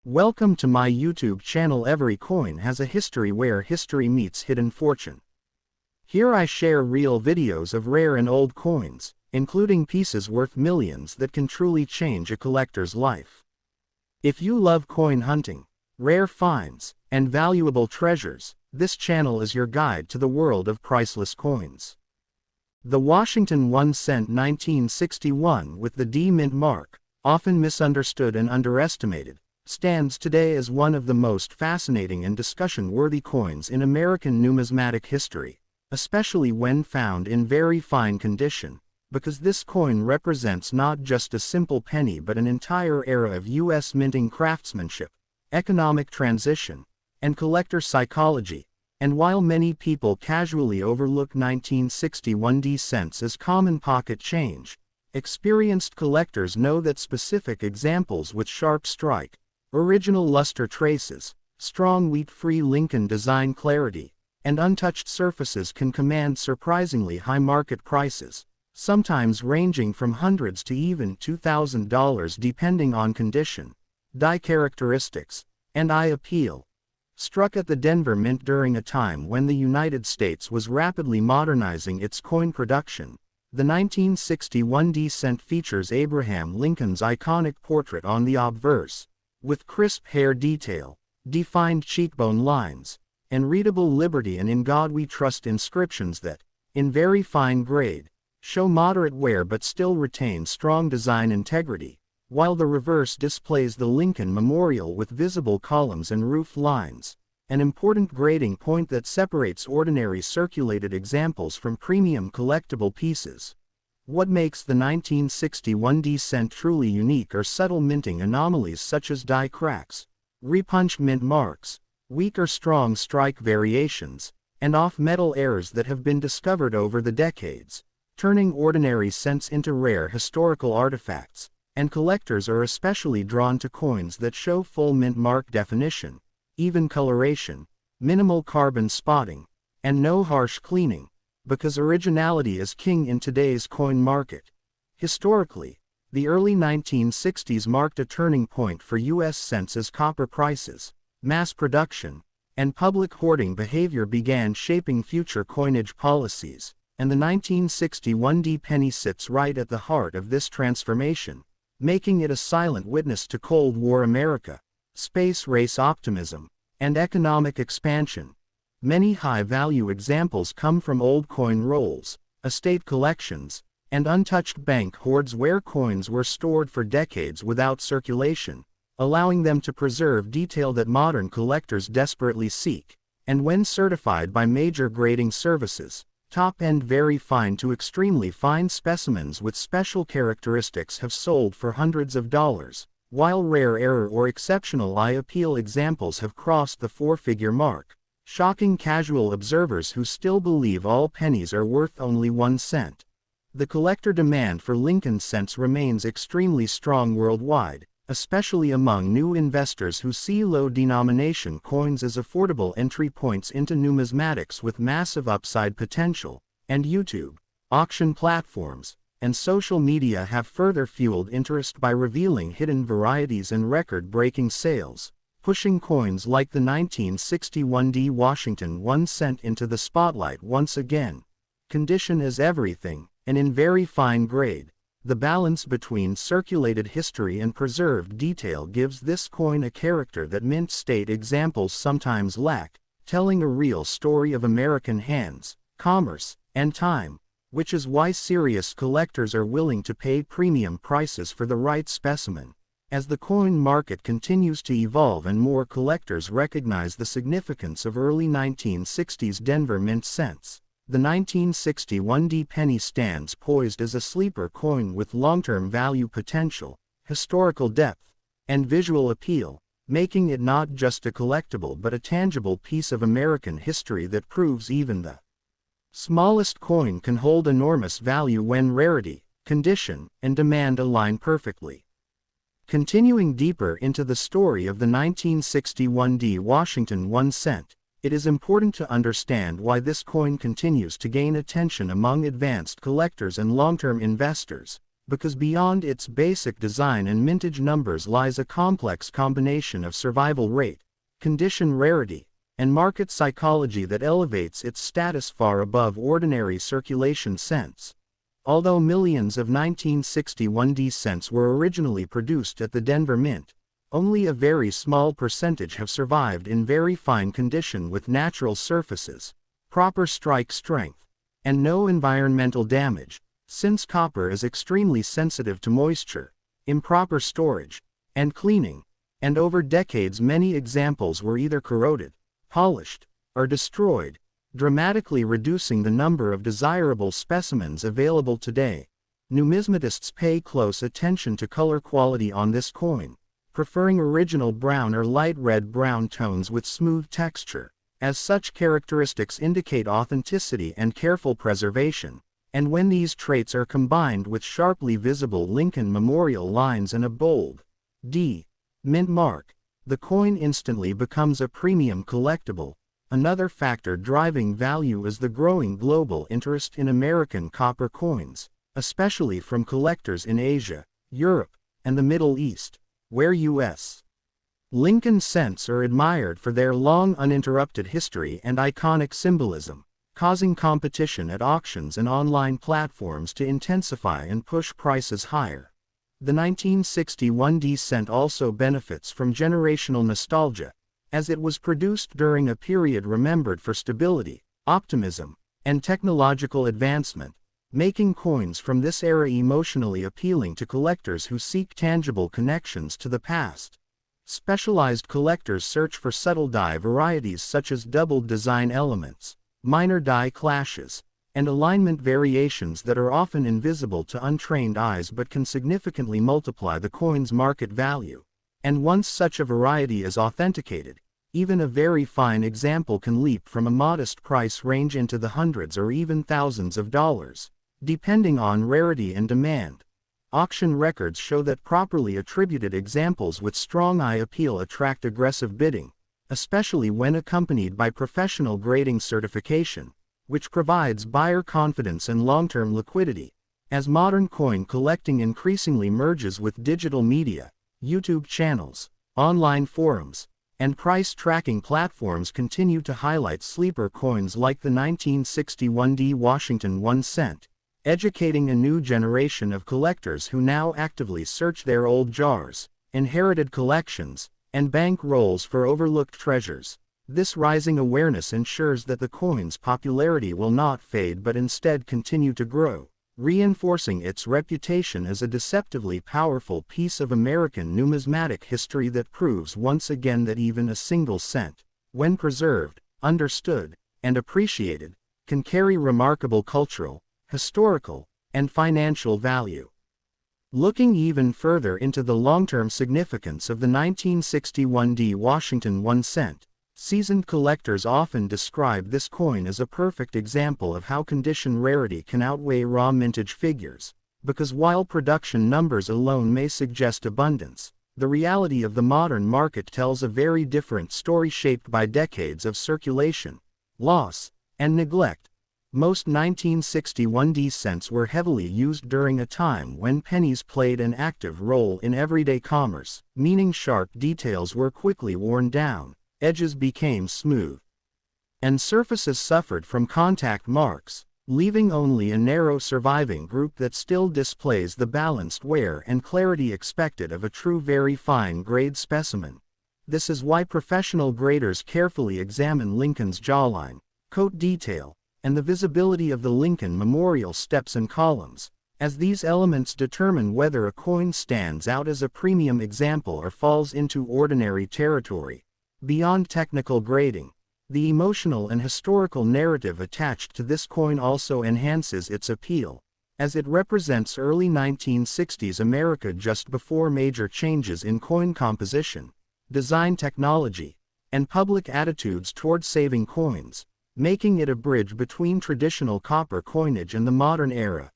Welcome to my YouTube channel. Every coin has a history where history meets hidden fortune. Here I share real videos of rare and old coins, including pieces worth millions that can truly change a collector's life. If you love coin hunting, rare finds, and valuable treasures, this channel is your guide to the world of priceless coins. The Washington 1 cent 1961 with the D mint mark, often misunderstood and underestimated, stands today as one of the most fascinating and discussion-worthy coins in American numismatic history, especially when found in very fine condition, because this coin represents not just a simple penny but an entire era of U.S. minting craftsmanship, economic transition, and collector psychology. And while many people casually overlook 1961 D cents as common pocket change, experienced collectors know that specific examples with sharp strike, original luster traces, strong wheat-free Lincoln design clarity, and untouched surfaces can command surprisingly high market prices, sometimes ranging from hundreds to even $2,000 depending on condition, die characteristics, and eye appeal. Struck at the Denver Mint during a time when the United States was rapidly modernizing its coin production, the 1961 D cent features Abraham Lincoln's iconic portrait on the obverse, with crisp hair detail, defined cheekbone lines, and readable "Liberty and In God We Trust" inscriptions that, in very fine grade, show moderate wear but still retain strong design integrity, while the reverse displays the Lincoln Memorial with visible columns and roof lines, an important grading point that separates ordinary circulated examples from premium collectible pieces. What makes the 1961 D cent truly unique are subtle minting anomalies such as die cracks, repunch mint marks, weak or strong strike variations, and off-metal errors that have been discovered over the decades, turning ordinary cents into rare historical artifacts. And collectors are especially drawn to coins that show full mint mark definition, even coloration, minimal carbon spotting, and no harsh cleaning, because originality is king in today's coin market. Historically, the early 1960s marked a turning point for U.S. cents as copper prices, mass production, and public hoarding behavior began shaping future coinage policies, and the 1961 D penny sits right at the heart of this transformation, making it a silent witness to Cold War America, space race optimism, and economic expansion. Many high-value examples come from old coin rolls, estate collections, and untouched bank hoards where coins were stored for decades without circulation, allowing them to preserve detail that modern collectors desperately seek. And when certified by major grading services, top-end very fine to extremely fine specimens with special characteristics have sold for hundreds of dollars, while rare error or exceptional eye appeal examples have crossed the four-figure mark, shocking casual observers who still believe all pennies are worth only 1 cent. The collector demand for Lincoln cents remains extremely strong worldwide, especially among new investors who see low-denomination coins as affordable entry points into numismatics with massive upside potential, and YouTube, auction platforms, and social media have further fueled interest by revealing hidden varieties and record-breaking sales, pushing coins like the 1961 D Washington 1 cent into the spotlight once again. Condition is everything, and in very fine grade, the balance between circulated history and preserved detail gives this coin a character that mint state examples sometimes lack, telling a real story of American hands, commerce, and time, which is why serious collectors are willing to pay premium prices for the right specimen. As the coin market continues to evolve and more collectors recognize the significance of early 1960s Denver mint cents, the 1961 D penny stands poised as a sleeper coin with long-term value potential, historical depth, and visual appeal, making it not just a collectible but a tangible piece of American history that proves even the smallest coin can hold enormous value when rarity, condition, and demand align perfectly. Continuing deeper into the story of the 1961 D Washington 1 cent, it is important to understand why this coin continues to gain attention among advanced collectors and long-term investors, because beyond its basic design and mintage numbers lies a complex combination of survival rate, condition rarity, and market psychology that elevates its status far above ordinary circulation cents. Although millions of 1961 D cents were originally produced at the Denver Mint, only a very small percentage have survived in very fine condition with natural surfaces, proper strike strength, and no environmental damage, since copper is extremely sensitive to moisture, improper storage, and cleaning, and over decades many examples were either corroded, polished, or destroyed, dramatically reducing the number of desirable specimens available today. Numismatists pay close attention to color quality on this coin, preferring original brown or light red-brown tones with smooth texture, as such characteristics indicate authenticity and careful preservation, and when these traits are combined with sharply visible Lincoln Memorial lines and a bold D mint mark, the coin instantly becomes a premium collectible. Another factor driving value is the growing global interest in American copper coins, especially from collectors in Asia, Europe, and the Middle East, where U.S. Lincoln cents are admired for their long uninterrupted history and iconic symbolism, causing competition at auctions and online platforms to intensify and push prices higher. The 1961 D cent also benefits from generational nostalgia, as it was produced during a period remembered for stability, optimism, and technological advancement, making coins from this era emotionally appealing to collectors who seek tangible connections to the past. Specialized collectors search for subtle die varieties such as doubled design elements, minor die clashes, and alignment variations that are often invisible to untrained eyes but can significantly multiply the coin's market value. And once such a variety is authenticated, even a very fine example can leap from a modest price range into the hundreds or even thousands of dollars, depending on rarity and demand. Auction records show that properly attributed examples with strong eye appeal attract aggressive bidding, especially when accompanied by professional grading certification, which provides buyer confidence and long-term liquidity. As modern coin collecting increasingly merges with digital media, YouTube channels, online forums, and price tracking platforms continue to highlight sleeper coins like the 1961 D Washington 1 cent, educating a new generation of collectors who now actively search their old jars, inherited collections, and bank rolls for overlooked treasures. This rising awareness ensures that the coin's popularity will not fade but instead continue to grow, reinforcing its reputation as a deceptively powerful piece of American numismatic history that proves once again that even a single cent, when preserved, understood, and appreciated, can carry remarkable cultural, historical, and financial value. Looking even further into the long-term significance of the 1961 D Washington 1 cent, seasoned collectors often describe this coin as a perfect example of how condition rarity can outweigh raw mintage figures, because while production numbers alone may suggest abundance, the reality of the modern market tells a very different story shaped by decades of circulation, loss, and neglect. Most 1961 D cents were heavily used during a time when pennies played an active role in everyday commerce, meaning sharp details were quickly worn down, edges became smooth, and surfaces suffered from contact marks, leaving only a narrow surviving group that still displays the balanced wear and clarity expected of a true very fine grade specimen. This is why professional graders carefully examine Lincoln's jawline, coat detail, and the visibility of the Lincoln Memorial steps and columns, as these elements determine whether a coin stands out as a premium example or falls into ordinary territory. Beyond technical grading, the emotional and historical narrative attached to this coin also enhances its appeal, as it represents early 1960s America just before major changes in coin composition, design technology, and public attitudes toward saving coins, making it a bridge between traditional copper coinage and the modern era.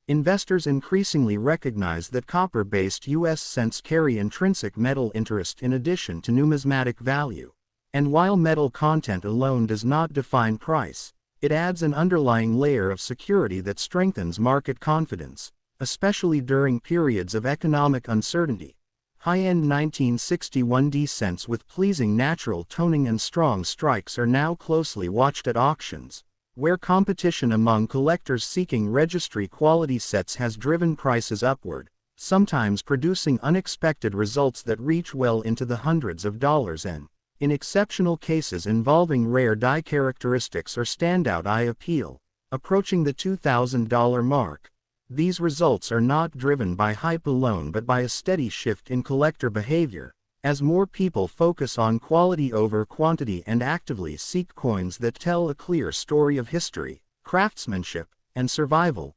Investors increasingly recognize that copper-based U.S. cents carry intrinsic metal interest in addition to numismatic value, and while metal content alone does not define price, it adds an underlying layer of security that strengthens market confidence, especially during periods of economic uncertainty. High-end 1961D cents with pleasing natural toning and strong strikes are now closely watched at auctions, where competition among collectors seeking registry quality sets has driven prices upward, sometimes producing unexpected results that reach well into the hundreds of dollars and, in exceptional cases involving rare die characteristics or standout eye appeal, approaching the $2,000 mark. These results are not driven by hype alone but by a steady shift in collector behavior, as more people focus on quality over quantity and actively seek coins that tell a clear story of history, craftsmanship, and survival.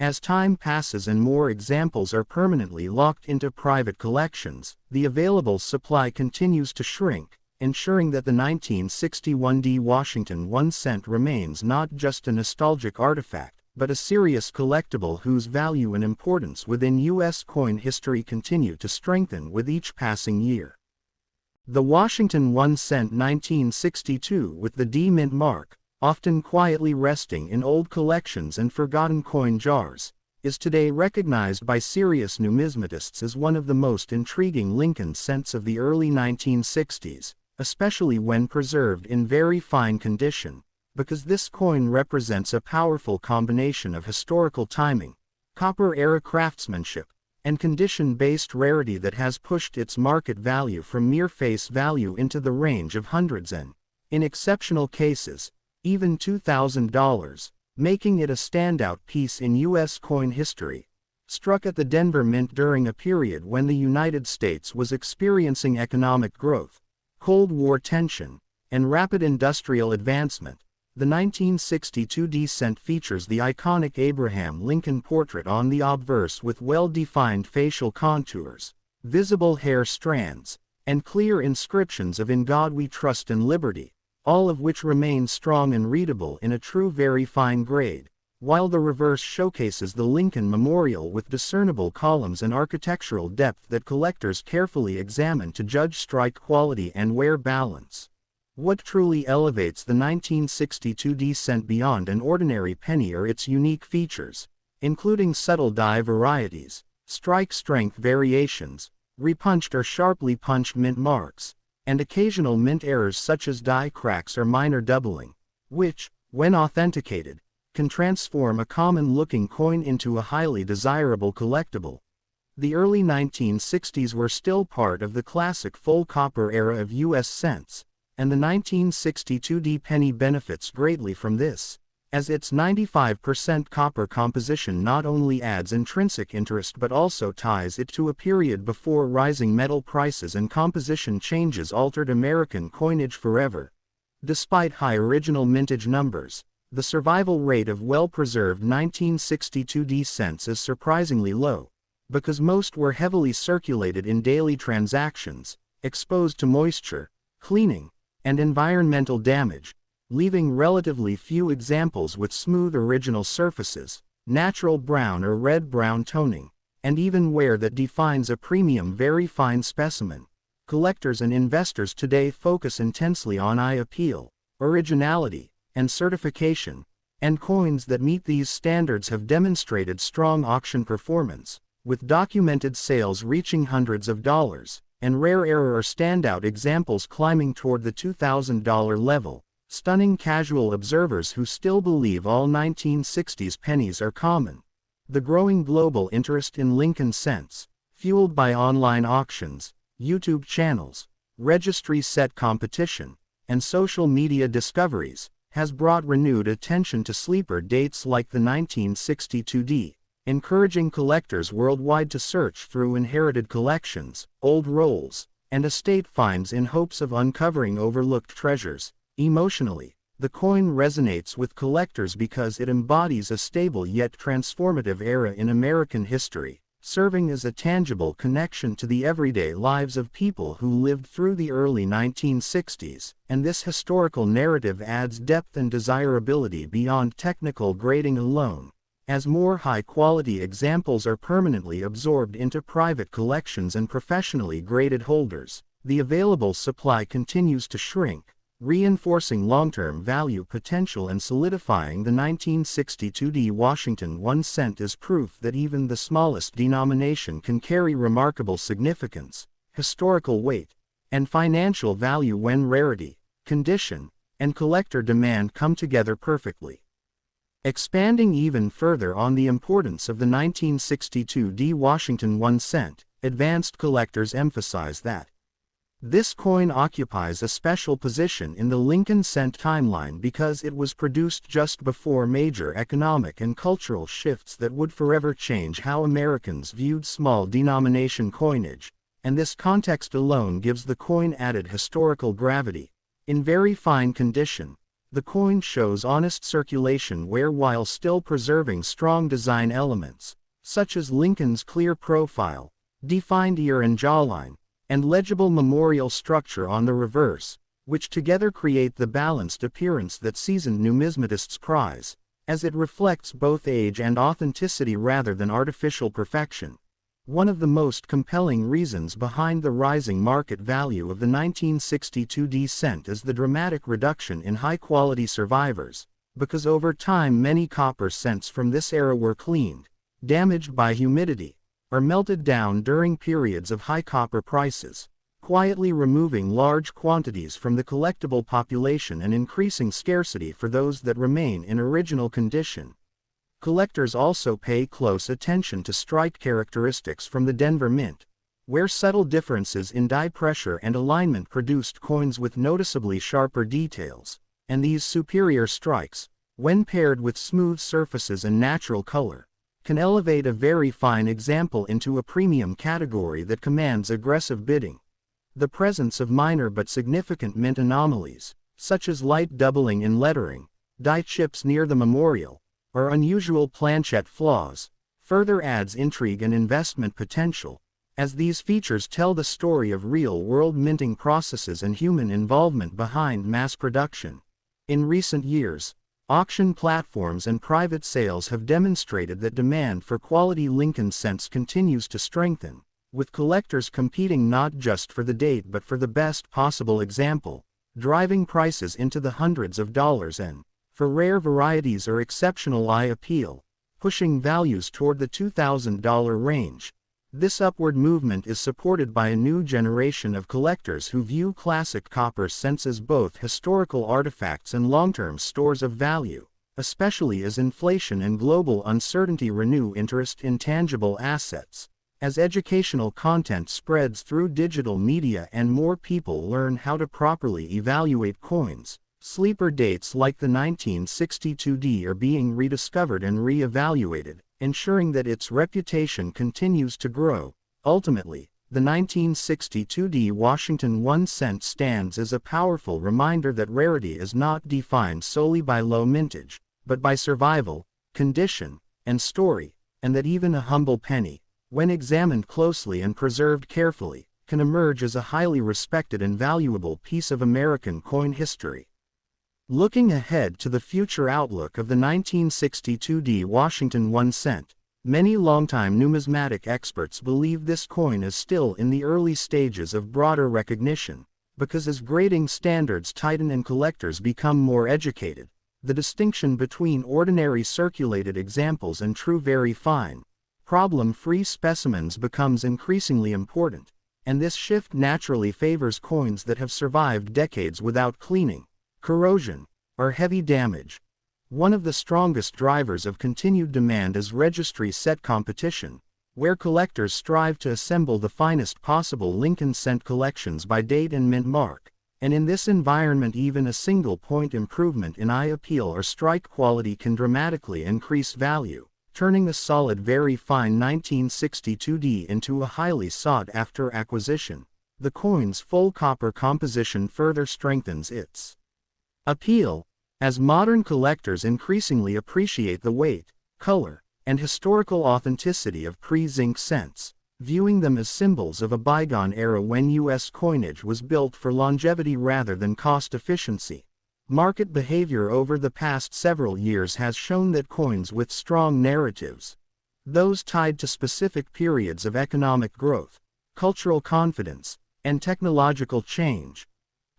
As time passes and more examples are permanently locked into private collections, the available supply continues to shrink, ensuring that the 1961D Washington 1 cent remains not just a nostalgic artifact, but a serious collectible whose value and importance within U.S. coin history continue to strengthen with each passing year. The Washington 1 cent 1962 with the D mint mark, often quietly resting in old collections and forgotten coin jars, is today recognized by serious numismatists as one of the most intriguing Lincoln cents of the early 1960s, especially when preserved in very fine condition, because this coin represents a powerful combination of historical timing, copper-era craftsmanship, and condition-based rarity that has pushed its market value from mere face value into the range of hundreds and, in exceptional cases, even $2,000, making it a standout piece in U.S. coin history. Struck at the Denver Mint during a period when the United States was experiencing economic growth, Cold War tension, and rapid industrial advancement, the 1962 D cent features the iconic Abraham Lincoln portrait on the obverse with well-defined facial contours, visible hair strands, and clear inscriptions of "In God We Trust" and "Liberty," all of which remain strong and readable in a true very fine grade, while the reverse showcases the Lincoln Memorial with discernible columns and architectural depth that collectors carefully examine to judge strike quality and wear balance. What truly elevates the 1962 D cent beyond an ordinary penny are its unique features, including subtle die varieties, strike strength variations, repunched or sharply punched mint marks, and occasional mint errors such as die cracks or minor doubling, which, when authenticated, can transform a common-looking coin into a highly desirable collectible. The early 1960s were still part of the classic full copper era of U.S. cents, and the 1962 D penny benefits greatly from this, as its 95% copper composition not only adds intrinsic interest but also ties it to a period before rising metal prices and composition changes altered American coinage forever. Despite high original mintage numbers, the survival rate of well-preserved 1962 D cents is surprisingly low, because most were heavily circulated in daily transactions, exposed to moisture, cleaning, and environmental damage, leaving relatively few examples with smooth original surfaces, natural brown or red-brown toning, and even wear that defines a premium very fine specimen. Collectors and investors today focus intensely on eye appeal, originality, and certification, and coins that meet these standards have demonstrated strong auction performance, with documented sales reaching hundreds of dollars, and rare error or standout examples climbing toward the $2,000 level, stunning casual observers who still believe all 1960s pennies are common. The growing global interest in Lincoln cents, fueled by online auctions, YouTube channels, registry set competition, and social media discoveries, has brought renewed attention to sleeper dates like the 1962 D, encouraging collectors worldwide to search through inherited collections, old rolls, and estate finds in hopes of uncovering overlooked treasures. Emotionally, the coin resonates with collectors because it embodies a stable yet transformative era in American history, serving as a tangible connection to the everyday lives of people who lived through the early 1960s, and this historical narrative adds depth and desirability beyond technical grading alone. As more high-quality examples are permanently absorbed into private collections and professionally graded holders, the available supply continues to shrink, reinforcing long-term value potential and solidifying the 1962 Washington 1 cent as proof that even the smallest denomination can carry remarkable significance, historical weight, and financial value when rarity, condition, and collector demand come together perfectly. Expanding even further on the importance of the 1962 Washington 1 cent, advanced collectors emphasize that this coin occupies a special position in the Lincoln cent timeline because it was produced just before major economic and cultural shifts that would forever change how Americans viewed small denomination coinage, and this context alone gives the coin added historical gravity. In very fine condition, the coin shows honest circulation where, while still preserving strong design elements, such as Lincoln's clear profile, defined ear and jawline, and legible memorial structure on the reverse, which together create the balanced appearance that seasoned numismatists prize, as it reflects both age and authenticity rather than artificial perfection. One of the most compelling reasons behind the rising market value of the 1962 cent is the dramatic reduction in high-quality survivors, because over time many copper cents from this era were cleaned, damaged by humidity, or melted down during periods of high copper prices, quietly removing large quantities from the collectible population and increasing scarcity for those that remain in original condition. Collectors also pay close attention to strike characteristics from the Denver Mint, where subtle differences in die pressure and alignment produced coins with noticeably sharper details, and these superior strikes, when paired with smooth surfaces and natural color, can elevate a very fine example into a premium category that commands aggressive bidding. The presence of minor but significant mint anomalies, such as light doubling in lettering, die chips near the memorial, or unusual planchette flaws, further adds intrigue and investment potential, as these features tell the story of real-world minting processes and human involvement behind mass production. In recent years, auction platforms and private sales have demonstrated that demand for quality Lincoln cents continues to strengthen, with collectors competing not just for the date but for the best possible example, driving prices into the hundreds of dollars and, for rare varieties or exceptional eye appeal, pushing values toward the $2,000 range. This upward movement is supported by a new generation of collectors who view classic copper cents as both historical artifacts and long-term stores of value, especially as inflation and global uncertainty renew interest in tangible assets. As educational content spreads through digital media and more people learn how to properly evaluate coins, sleeper dates like the 1962 are being rediscovered and re-evaluated, ensuring that its reputation continues to grow. Ultimately, the 1962 Washington 1 cent stands as a powerful reminder that rarity is not defined solely by low mintage, but by survival, condition, and story, and that even a humble penny, when examined closely and preserved carefully, can emerge as a highly respected and valuable piece of American coin history. Looking ahead to the future outlook of the 1962 Washington 1 cent, many longtime numismatic experts believe this coin is still in the early stages of broader recognition, because as grading standards tighten and collectors become more educated, the distinction between ordinary circulated examples and true very fine, problem-free specimens becomes increasingly important, and this shift naturally favors coins that have survived decades without cleaning, corrosion, or heavy damage. One of the strongest drivers of continued demand is registry set competition, where collectors strive to assemble the finest possible Lincoln cent collections by date and mint mark, and in this environment even a single point improvement in eye appeal or strike quality can dramatically increase value, turning a solid very fine 1962 into a highly sought-after acquisition. The coin's full copper composition further strengthens its appeal, as modern collectors increasingly appreciate the weight, color, and historical authenticity of pre-zinc cents, viewing them as symbols of a bygone era when U.S. coinage was built for longevity rather than cost efficiency. Market behavior over the past several years has shown that coins with strong narratives, those tied to specific periods of economic growth, cultural confidence, and technological change,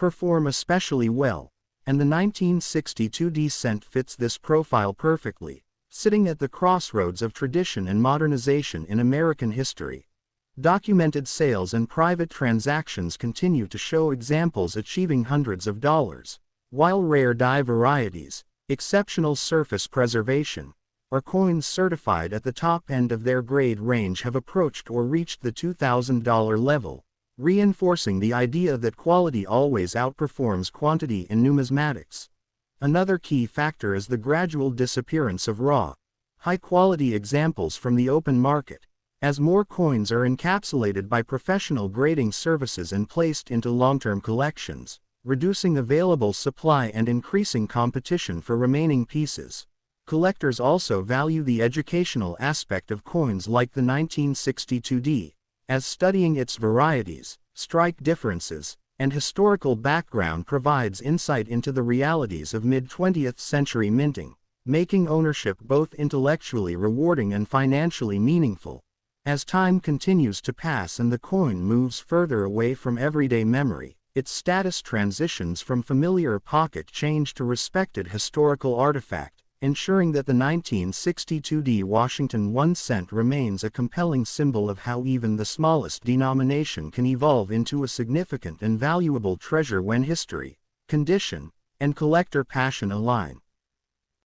perform especially well, and the 1962D cent fits this profile perfectly, sitting at the crossroads of tradition and modernization in American history. Documented sales and private transactions continue to show examples achieving hundreds of dollars, while rare die varieties, exceptional surface preservation, or coins certified at the top end of their grade range have approached or reached the $2,000 level, reinforcing the idea that quality always outperforms quantity in numismatics. Another key factor is the gradual disappearance of raw, high-quality examples from the open market, as more coins are encapsulated by professional grading services and placed into long-term collections, reducing available supply and increasing competition for remaining pieces. Collectors also value the educational aspect of coins like the 1962D, as studying its varieties, strike differences, and historical background provides insight into the realities of mid-20th century minting, making ownership both intellectually rewarding and financially meaningful. As time continues to pass and the coin moves further away from everyday memory, its status transitions from familiar pocket change to respected historical artifact, ensuring that the 1962D Washington 1 cent remains a compelling symbol of how even the smallest denomination can evolve into a significant and valuable treasure when history, condition, and collector passion align.